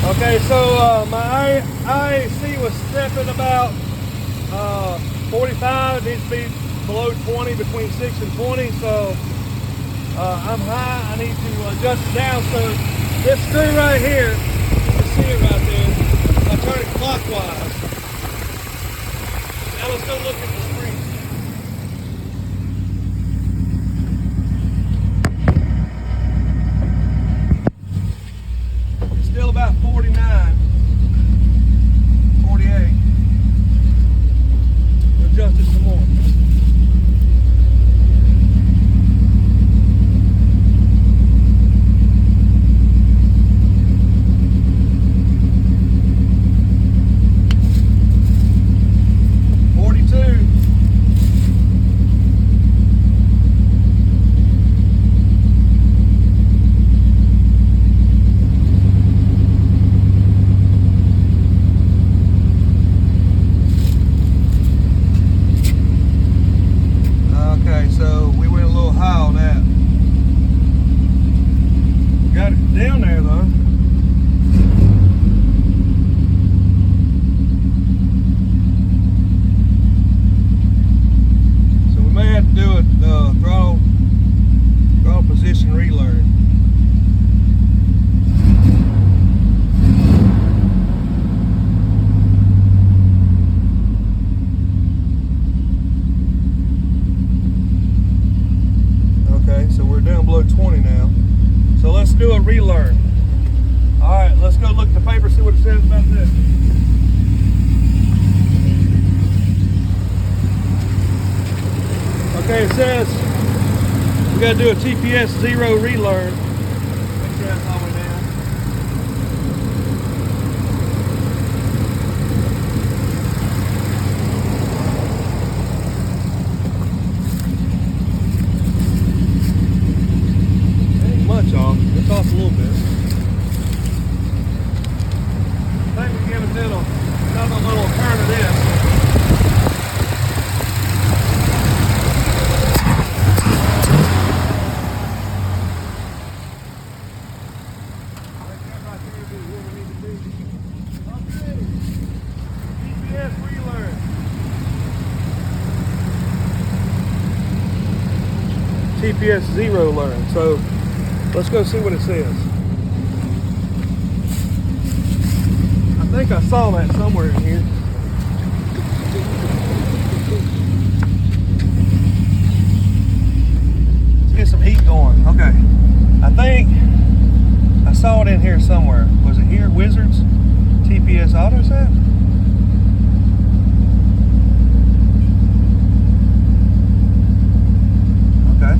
Okay, so my IAC was stepping about 45. It needs to be below 20, between 6 and 20. So I'm high. I need to adjust it down. So this screw right here, you can see it right there. I turn it clockwise. Now let's go look at the spring. It's still about 49, 48. Adjust it some more. Okay, so we went a little high on that. Got it down there though. So we may have to do a throttle position relearn. So we're down below 20 now. So let's do a relearn. All right, let's go look at the paper, see what it says about this. Okay, it says we got to do a TPS 0 relearn. Make sure that's all the way down. Much off. It's off a little bit. I think we give it another little turn of this. TPS relearn. TPS 0 learn. So let's go see what it says. I think I saw that somewhere in here. Let's get some heat going. Okay. I think I saw it in here somewhere. Was it here? Wizards? TPS auto set? Okay.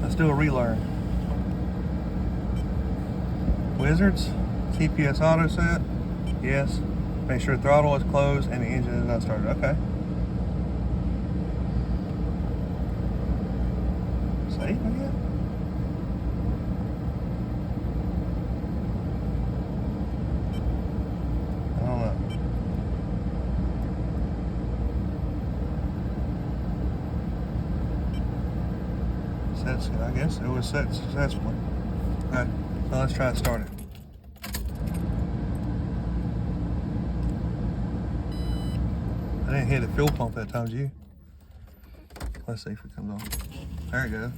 Let's do a relearn. Wizards, TPS auto set, yes. Make sure throttle is closed and the engine is not started. Okay. Safe again? I don't know. I guess it was set successfully. Okay, so let's try to start it. I didn't hit the fuel pump that time, did you? Let's see if it comes on. There it goes.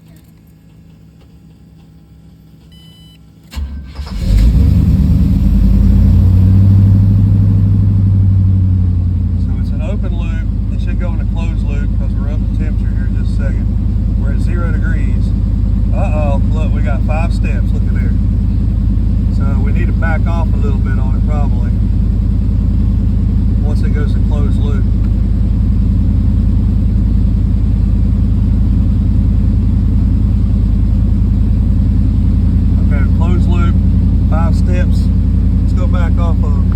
So it's an open loop. It should go in a closed loop because we're up the temperature here in just a second. We're at 0 degrees. Uh-oh, look, we got 5 steps, look at there. So we need to back off a little bit on it probably, once it goes to closed loop. Okay, closed loop, 5 steps. Let's go back off of them.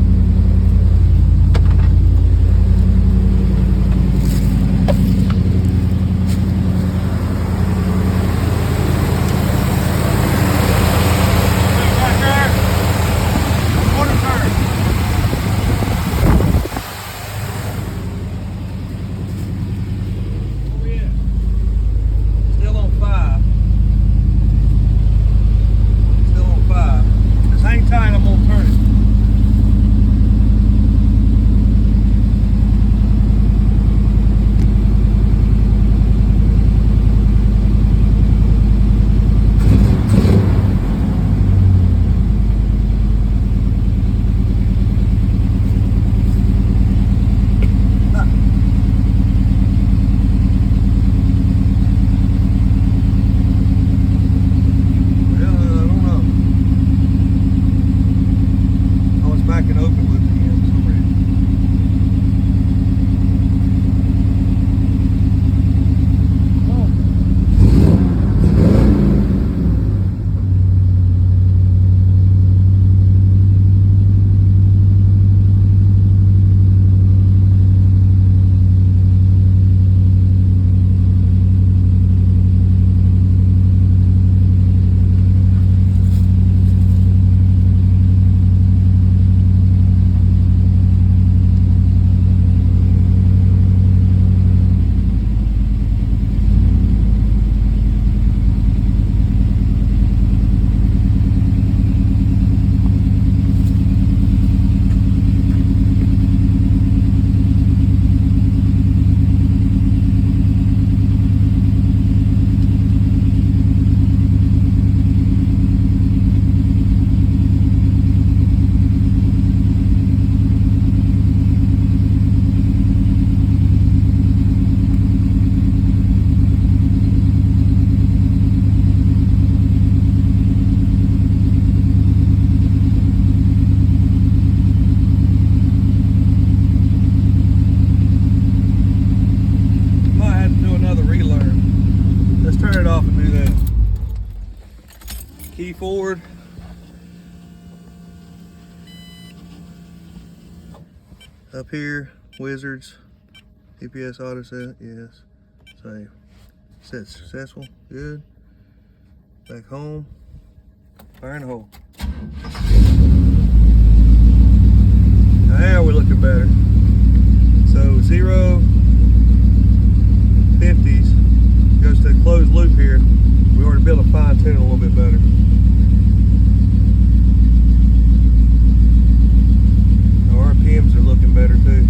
off and do that. Key forward. Up here, wizards. GPS auto set, yes. Save. Set successful, good. Back home. Fire in the hole. Now we're looking better. So 0, 50s, goes to a closed loop here. We already built a fine tune a little bit better. The RPMs are looking better too.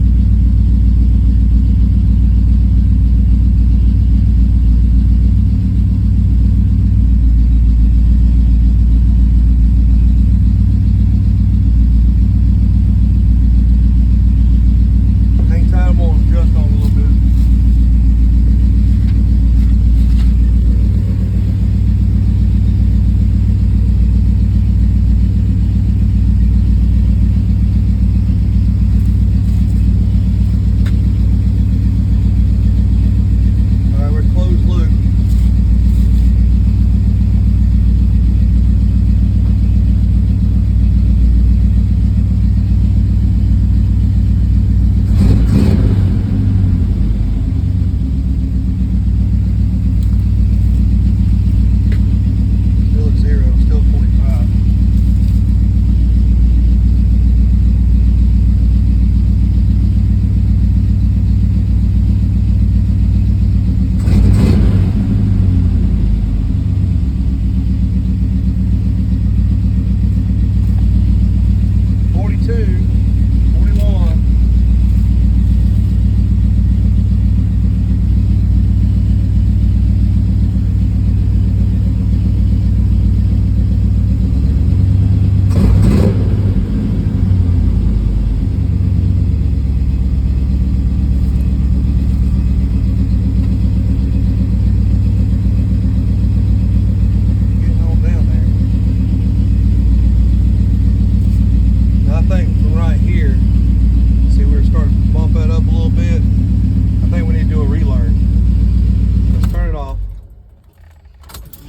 Hang time on, adjust on a little bit.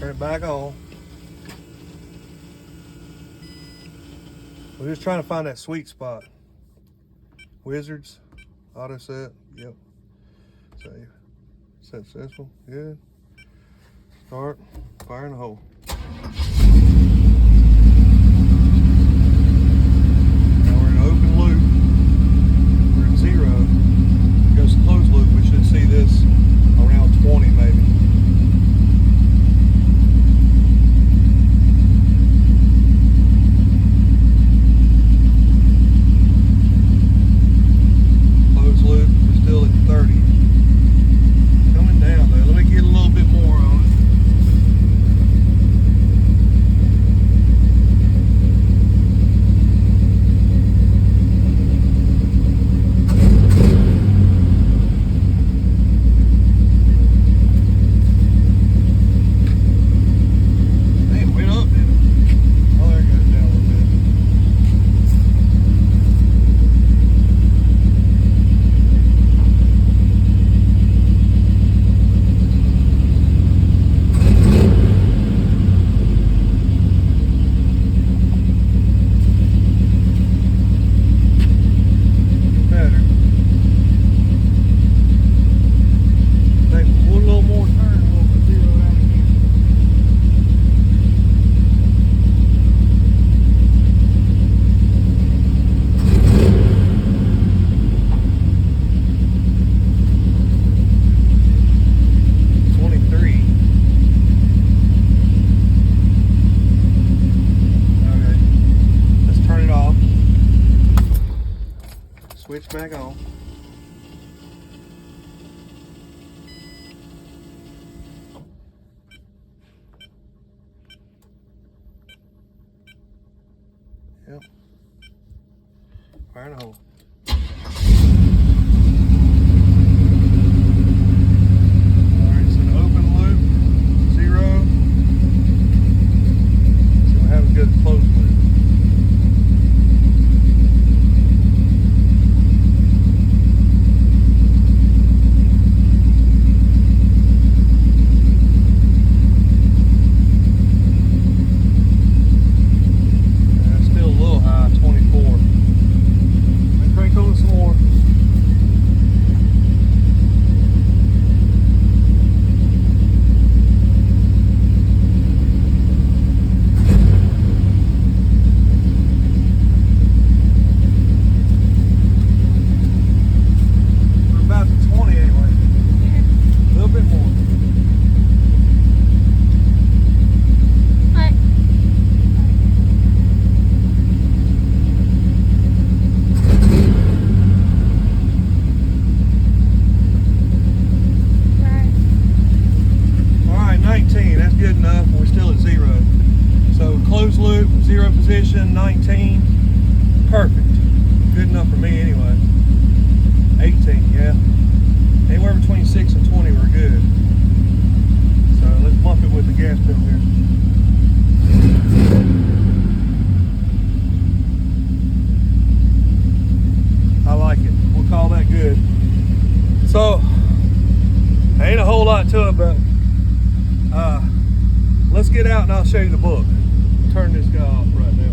Turn it back on. We're just trying to find that sweet spot. Wizards, auto set, yep. Save. Set successful, good. Start, fire in the hole. Now we're in open loop. We're in 0. It goes to closed loop. We should see this around 20 maybe. Switch back on. Yep. Fire in the hole. Alright, so the open loop, 0. So we'll have a good closed loop. zero position, 19. Perfect. Good enough for me anyway. 18, yeah. Anywhere between 6 and 20 we're good. So let's bump it with the gas pedal here. I like it. We'll call that good. So, ain't a whole lot to it, but let's get out and I'll show you the book. Turn this guy off right now.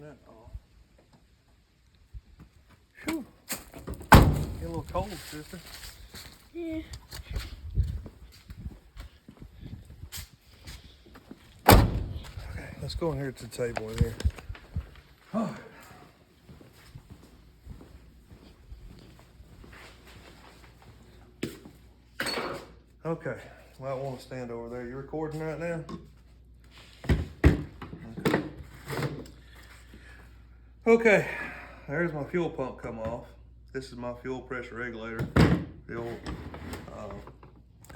That off. Whew. Get a little cold, sister. Yeah. Okay, let's go in here to the table in here. Oh. Okay, well, I want to stand over there. You recording right now? Okay, there's my fuel pump come off. This is my fuel pressure regulator, the old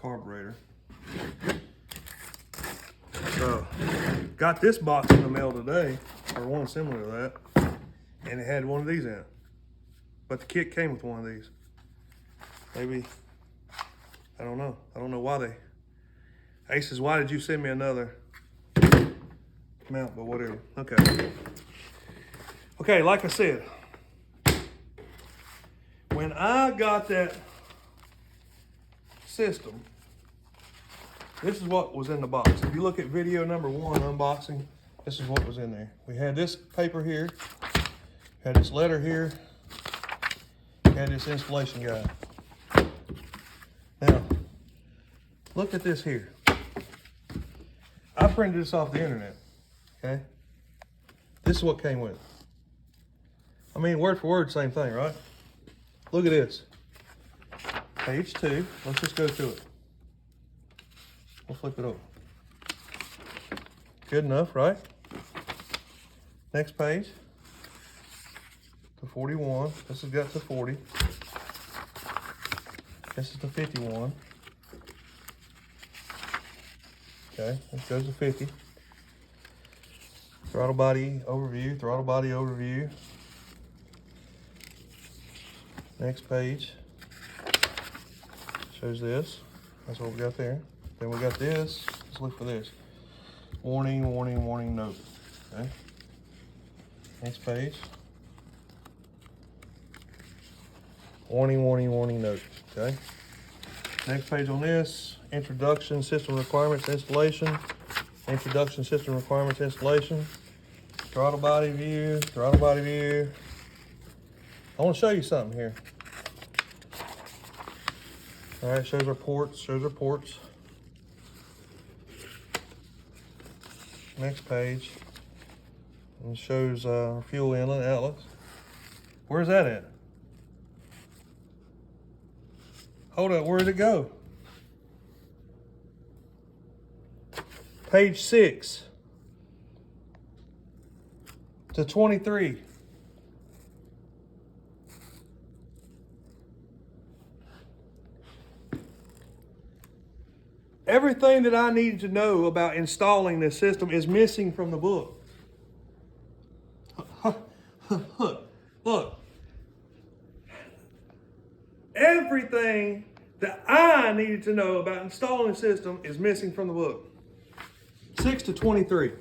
carburetor. So, got this box in the mail today, or one similar to that, and it had one of these in it. But the kit came with one of these. Maybe, I don't know. I don't know why they. ACES, why did you send me another mount, but whatever. Okay. Okay, like I said, when I got that system, this is what was in the box. If you look at video number 1, unboxing, this is what was in there. We had this paper here, had this letter here, had this installation guide. Now, look at this here. I printed this off the internet, okay? This is what came with it. I mean, word for word, same thing, right? Look at this. Page 2, let's just go through it. We'll flip it over. Good enough, right? Next page. To 41, this has got to 40. This is to 51. Okay, this goes to 50. Throttle body overview, throttle body overview. Next page shows this. That's what we got there. Then we got this. Let's look for this. Warning, warning, warning, note. Okay. Next page. Warning, warning, warning, note. Okay. Next page on this. Introduction, system requirements, installation. Introduction, system requirements, installation. Throttle body view, throttle body view. I want to show you something here. All right, shows our ports, Next page. And shows fuel inlet, outlets. Where's that at? Hold up, where did it go? Page 6 to 23. Everything that I needed to know about installing this system is missing from the book. Look. Everything that I needed to know about installing the system is missing from the book. 6 to 23.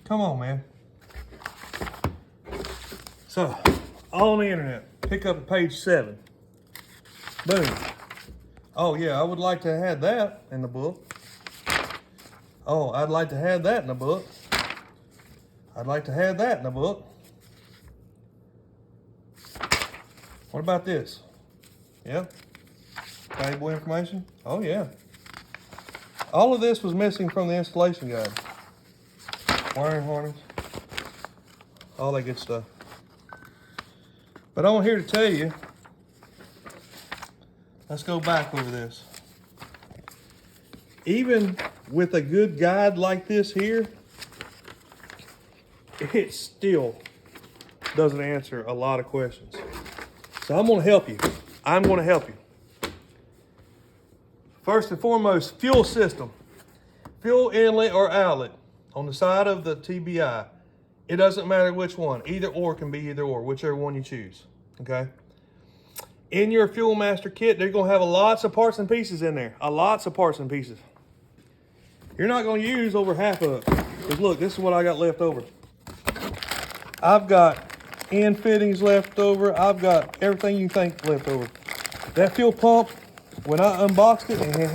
Come on, man. So, all on the internet. Pick up at page 7. Boom. Oh yeah, I would like to have that in the book. Oh, I'd like to have that in the book. I'd like to have that in the book. What about this? Yeah? Valuable information? Oh yeah. All of this was missing from the installation guide. Wiring harness. All that good stuff. But I'm here to tell you, let's go back over this. Even with a good guide like this here, it's still doesn't answer a lot of questions. So I'm gonna help you. I'm gonna help you. First and foremost, fuel system. Fuel inlet or outlet on the side of the TBI. It doesn't matter which one. Either or can be either or, whichever one you choose, okay? In your Fuel Master kit, they're gonna have lots of parts and pieces in there. Lots of parts and pieces. You're not gonna use over half of it. Because look, this is what I got left over. I've got end fittings left over. I've got everything you think left over. That fuel pump, when I unboxed it, and it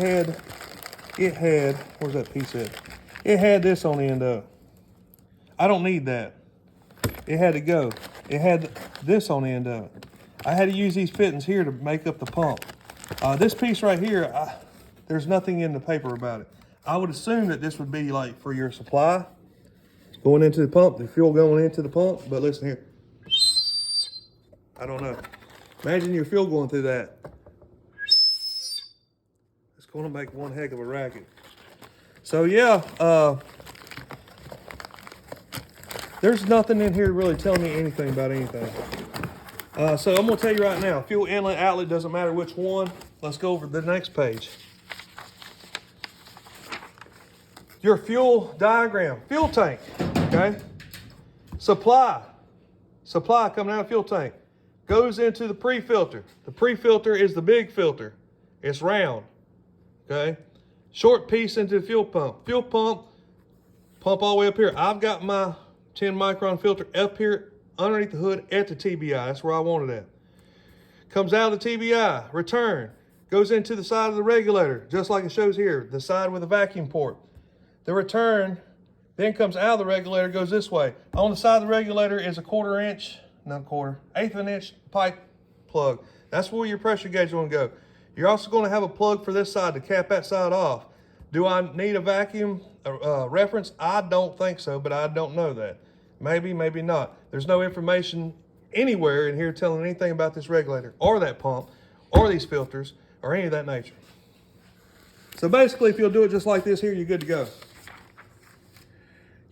had, where's that piece at? It had this on the end of it. I don't need that. It had to go. It had this on the end of it. I had to use these fittings here to make up the pump. This piece right here, there's nothing in the paper about it. I would assume that this would be like for your supply, going into the pump, the fuel going into the pump, but listen here. I don't know. Imagine your fuel going through that. It's gonna make one heck of a racket. So yeah, there's nothing in here really telling me anything about anything. So I'm gonna tell you right now, fuel inlet, outlet, doesn't matter which one. Let's go over to the next page. Your fuel diagram, fuel tank, okay? Supply coming out of fuel tank. Goes into the pre-filter. The pre-filter is the big filter. It's round, okay? Short piece into the fuel pump. Fuel pump all the way up here. I've got my 10 micron filter up here underneath the hood at the TBI. That's where I wanted it. Comes out of the TBI, return. Goes into the side of the regulator, just like it shows here, the side with the vacuum port. The return then comes out of the regulator, goes this way. On the side of the regulator is a eighth of an inch pipe plug. That's where your pressure gauge is going to go. You're also going to have a plug for this side to cap that side off. Do I need a vacuum reference? I don't think so, but I don't know that. Maybe, maybe not. There's no information anywhere in here telling anything about this regulator or that pump or these filters or any of that nature. So basically, if you'll do it just like this here, you're good to go.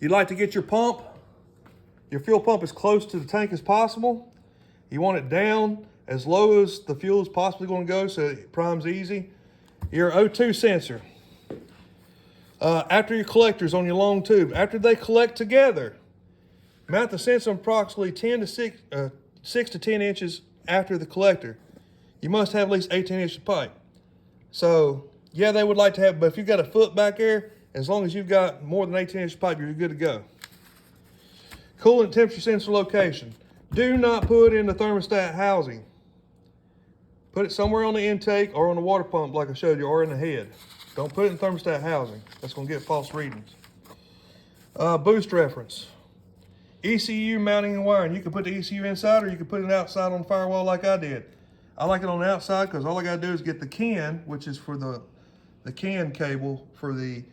You'd like to get your fuel pump as close to the tank as possible. You want it down as low as the fuel is possibly going to go so it primes easy. Your O2 sensor. After your collectors on your long tube, after they collect together, mount the sensor approximately 6 to 10 inches after the collector. You must have at least 18 inches of pipe. So, yeah, they would like to have, but if you've got a foot back there, as long as you've got more than 18 inches of pipe, you're good to go. Coolant temperature sensor location. Do not put in the thermostat housing. Put it somewhere on the intake or on the water pump like I showed you, or in the head. Don't put it in thermostat housing. That's going to get false readings. Boost reference. ECU mounting and wiring. You can put the ECU inside or you can put it outside on the firewall like I did. I like it on the outside because all I got to do is get the CAN, which is for the CAN cable for the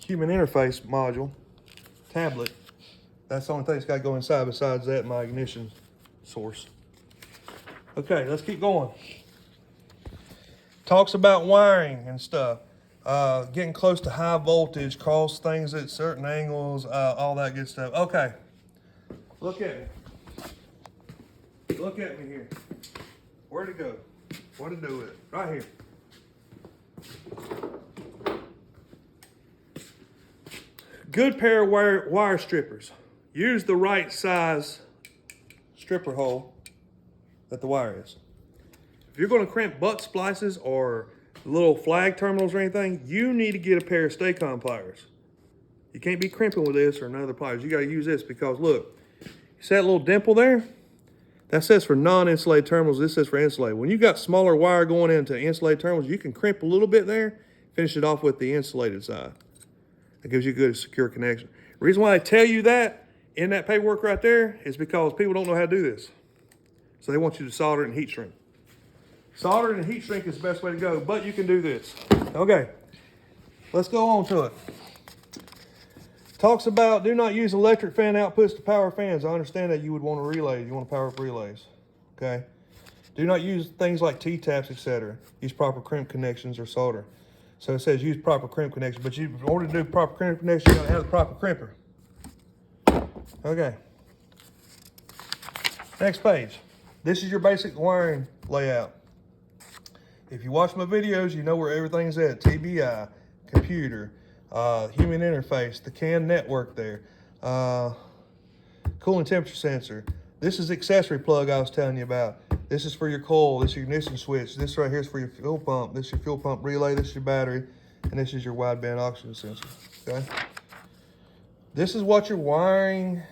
human interface module, tablet. That's the only thing that's got to go inside besides that, my ignition source. Okay, let's keep going. Talks about wiring and stuff. Getting close to high voltage, cross things at certain angles, all that good stuff. Okay, look at me. Look at me here. Where'd it go? What to do with it? Right here. Good pair of wire strippers. Use the right size stripper hole that the wire is. If you're going to crimp butt splices or little flag terminals or anything, you need to get a pair of Stay-Con pliers. You can't be crimping with this or another pliers. You got to use this because look, you see that little dimple there? That says for non-insulated terminals, this says for insulated. When you got smaller wire going into insulated terminals, you can crimp a little bit there, finish it off with the insulated side. That gives you a good secure connection. The reason why I tell you that in that paperwork right there is because people don't know how to do this. So they want you to solder it and heat shrink. Solder and heat shrink is the best way to go, but you can do this. Okay, let's go on to it. Talks about do not use electric fan outputs to power fans. I understand that you would want a relay. You want to power up relays, okay? Do not use things like T-taps, etc. Use proper crimp connections or solder. So it says use proper crimp connection, but in order to do proper crimp connection, you gotta have the proper crimper. Okay. Next page. This is your basic wiring layout. If you watch my videos, you know where everything's at. TBI, computer, human interface, the CAN network there, cooling temperature sensor. This is the accessory plug I was telling you about. This is for your coil, this is your ignition switch. This right here is for your fuel pump. This is your fuel pump relay, this is your battery, and this is your wideband oxygen sensor, okay? This is what your wiring,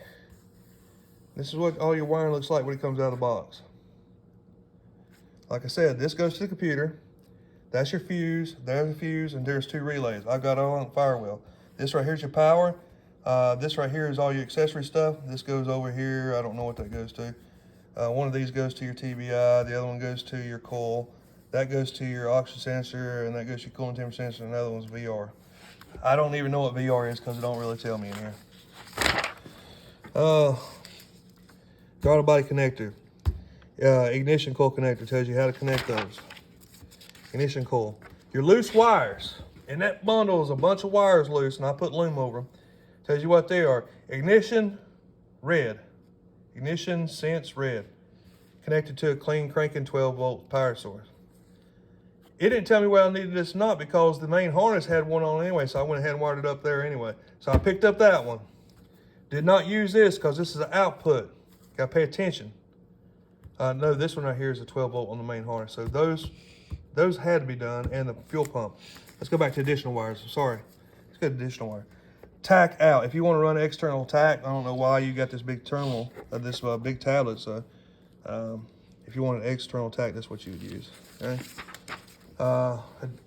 this is what all your wiring looks like when it comes out of the box. Like I said, this goes to the computer. That's your fuse, there's a fuse, and there's 2 relays. I've got it on firewheel. This right here is your power. This right here is all your accessory stuff. This goes over here. I don't know what that goes to. One of these goes to your TBI. The other one goes to your coil. That goes to your oxygen sensor, and that goes to your cooling temperature sensor, and another one's VR. I don't even know what VR is because it don't really tell me in here. Throttle body connector. Ignition coil connector tells you how to connect those. Ignition coil. Your loose wires. In that bundle is a bunch of wires loose, and I put loom over them. Tells you what they are. Ignition, red. Ignition, sense, red. Connected to a clean cranking 12-volt power source. It didn't tell me whether I needed this or not because the main harness had one on anyway, so I went ahead and wired it up there anyway. So I picked up that one. Did not use this because this is an output. Gotta pay attention. No, this one right here is a 12-volt on the main harness. So those had to be done, and the fuel pump. Let's go back to additional wires. Sorry. Let's go to additional wire. Tack out. If you want to run external tack, I don't know why you got this big terminal, this big tablet. So if you want an external tack, that's what you would use. Okay.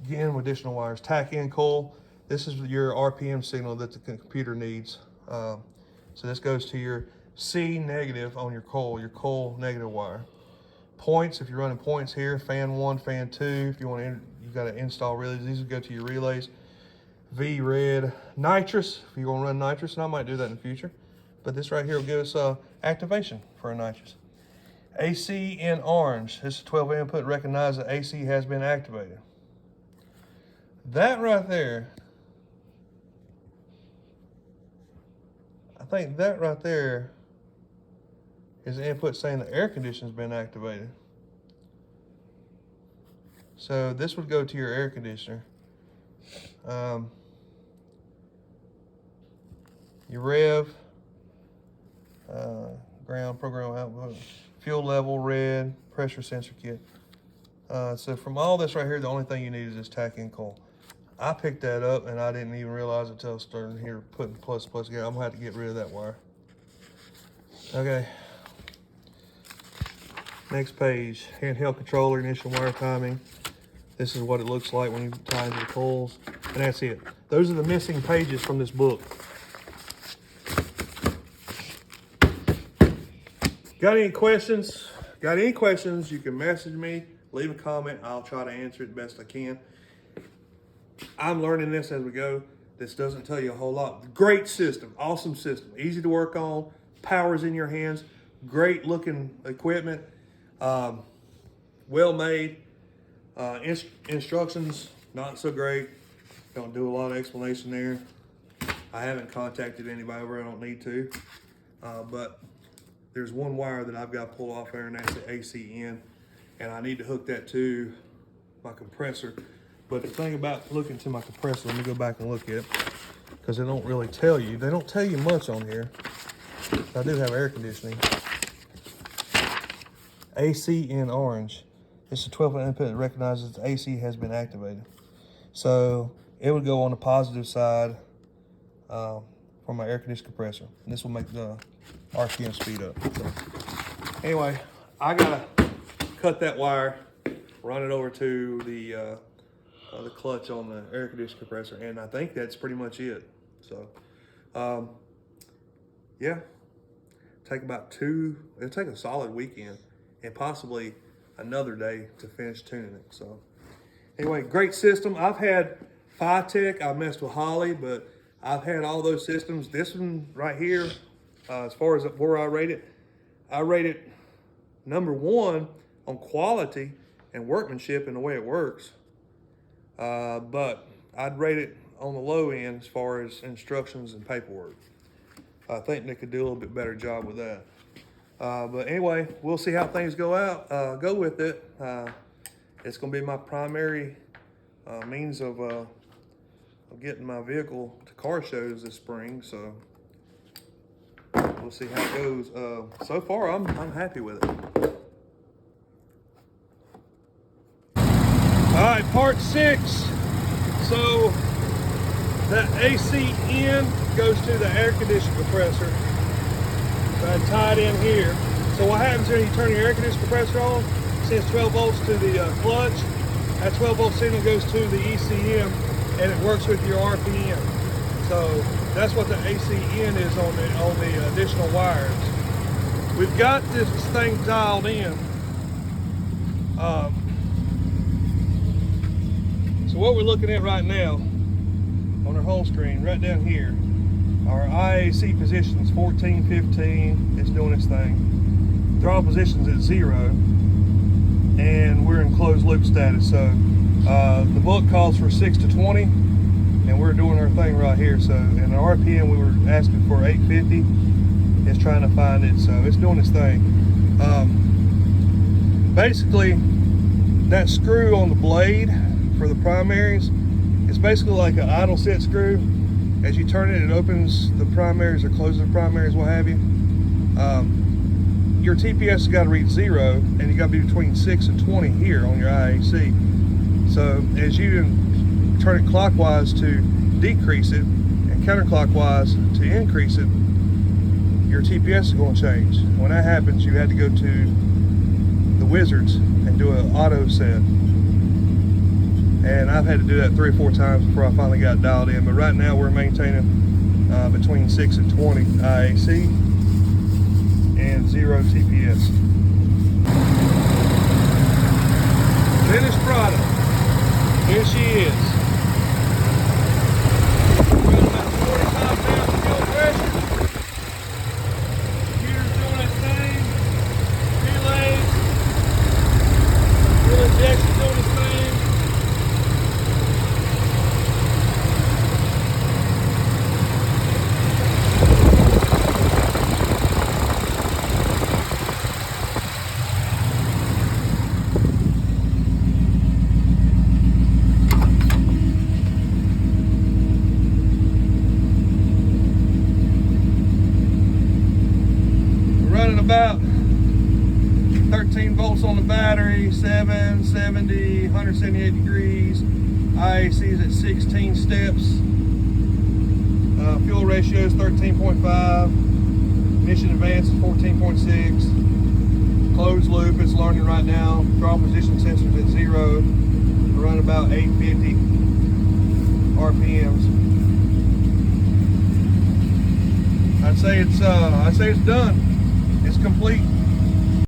Again, with additional wires. Tack in coil. This is your RPM signal that the computer needs. So this goes to your C negative on your coil negative wire. Points, if you're running points here, fan 1, fan 2. If you want to, you got to install relays. These will go to your relays. V red. Nitrous, if you're going to run nitrous, and I might do that in the future. But this right here will give us activation for a nitrous. AC in orange. This is 12 input. Recognize that AC has been activated. That right there, I think that right there is the input saying the air conditioner's been activated. So this would go to your air conditioner. Your rev, ground program output, fuel level red, pressure sensor kit. So from all this right here, the only thing you need is this tack in coil. I picked that up and I didn't even realize it until I started here putting plus together. I'm gonna have to get rid of that wire. Okay. Next page, handheld controller, ignition wire timing. This is what it looks like when you tie into the coils, and that's it. Those are the missing pages from this book. Got any questions? You can message me, leave a comment. I'll try to answer it the best I can. I'm learning this as we go. This doesn't tell you a whole lot. Great system, awesome system, easy to work on, power's in your hands, great looking equipment. Well made. Instructions, not so great. Don't do a lot of explanation there. I haven't contacted anybody where I don't need to. But there's one wire that I've got to pull off there, and that's the AC in. And I need to hook that to my compressor. But the thing about looking to my compressor, let me go back and look at it, because they don't really tell you. They don't tell you much on here. I do have air conditioning. AC in orange. It's a 12-volt input that recognizes the AC has been activated. So it would go on the positive side for my air conditioning compressor. And this will make the RPM speed up. So anyway, I gotta cut that wire, run it over to the clutch on the air conditioning compressor, and I think that's pretty much it. So yeah, it'll take a solid weekend and possibly another day to finish tuning it. So anyway, great system. I've had Phytech, I've messed with Holly, but I've had all those systems. This one right here, as far as where I rate it #1 on quality and workmanship and the way it works. But I'd rate it on the low end as far as instructions and paperwork. I think they could do a little bit better job with that. But anyway, we'll see how things go with it. It's going to be my primary means of getting my vehicle to car shows this spring. So we'll see how it goes. So far, I'm happy with it. All right, part 6. So that AC in goes to the air conditioning compressor. So I tie it in here. So what happens when you turn your air conditioning compressor on? It sends 12 volts to the clutch. That 12 volt signal goes to the ECM and it works with your RPM. So that's what the AC in is on the additional wires. We've got this thing dialed in. So what we're looking at right now on our home screen, right down here, our IAC positions 14, 15, it's doing its thing. Throttle position's at 0, and we're in closed loop status. So the book calls for 6 to 20, and we're doing our thing right here. So in the RPM, we were asking for 850. It's trying to find it, so it's doing its thing. Basically, that screw on the blade for the primaries is basically like an idle set screw. As you turn it, it opens the primaries or closes the primaries, what have you. Your TPS has got to read 0, and you got to be between 6 and 20 here on your IAC. So as you turn it clockwise to decrease it and counterclockwise to increase it, your TPS is going to change. When that happens, you had to go to the wizards and do an auto set. And I've had to do that 3 or 4 times before I finally got dialed in. But right now we're maintaining between 6 and 20 IAC and 0 TPS. Finished product. Here she is. Running about 45 pounds of fuel pressure. Computer's doing its thing. Relays. Fuel injection doing its thing. About 13 volts on the battery, 770, 178 degrees. IAC is at 16 steps. Fuel ratio is 13.5. Mission advance is 14.6. Closed loop, it's learning right now. Throttle position sensors at 0. We're running about 850 RPMs. I'd say it's done. It's complete.